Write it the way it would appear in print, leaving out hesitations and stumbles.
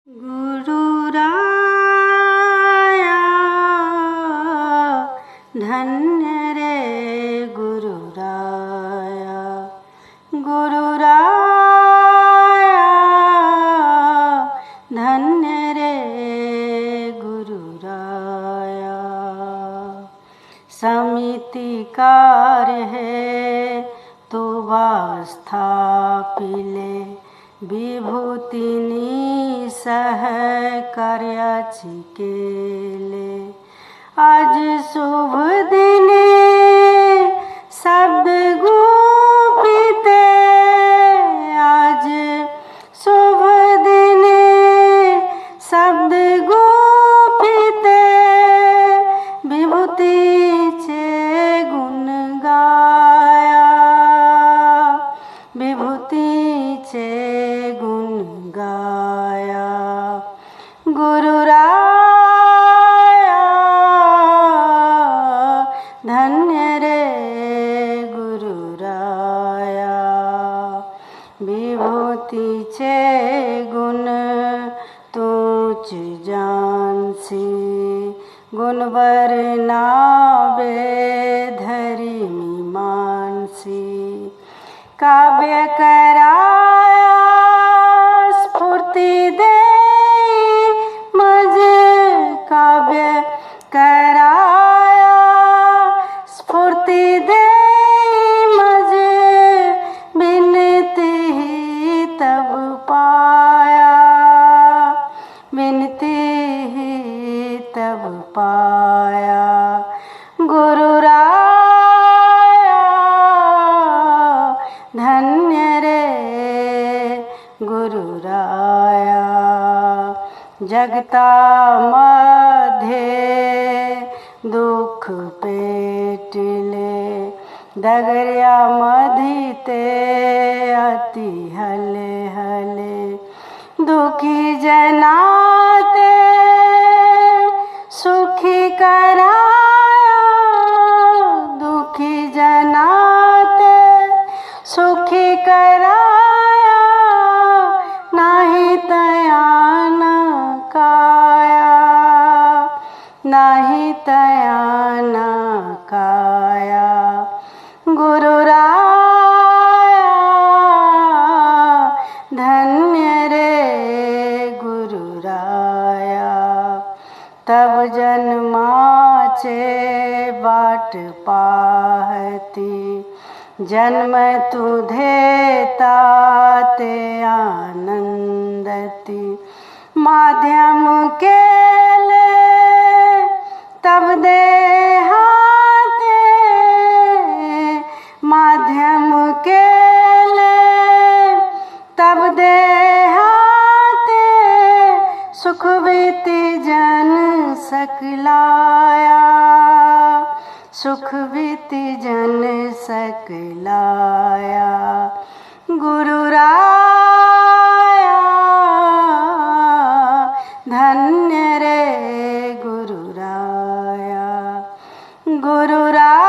गुरुराया धन्य रे गुरुराया, गुरुराया धन्य रे गुरुराया। समिति कार्य है तो वास्था पिले, विभूतिनी सह कार्याची केले। आज शुभ दिने शब्द गुपिते, आज शुभ दिने शब्द गुपिते, विभूतीचे गुण गाया, विभूतीचे गुण गाया। गुरुराया धन्य रे गुरुराया, विभूतीचे गुण तूच जानसी, गुण वर्णावे धरी मीमांसी। काव्य कराया स्फूर्ति दे मज, काव्य कराया स्फूर्ति दे मज, बिनती ही तब पाया, बिनती ही तब पाया। गुरुराया धन्य रे गुरुराया। जगता मध्य दुख पेटले, डगरिया मधिते अति हले हले। दुखी जनाते सुखी कराया, दुखी जनाते सुखी कराया। नाही तया न काया, नाही तया न काया। गुरुराया धन्य रे गुरुराया। तब जन्माचे बाट पाहती, जन्म तू देता ते आनंदती। माध्यम केले तब देहाते, माध्यम केले तब देहाते। सुख बीती जन सकलाया, सुख बीती जन सकलाया। गुरुराया धन्य रे गुरुराया, गुरुराया।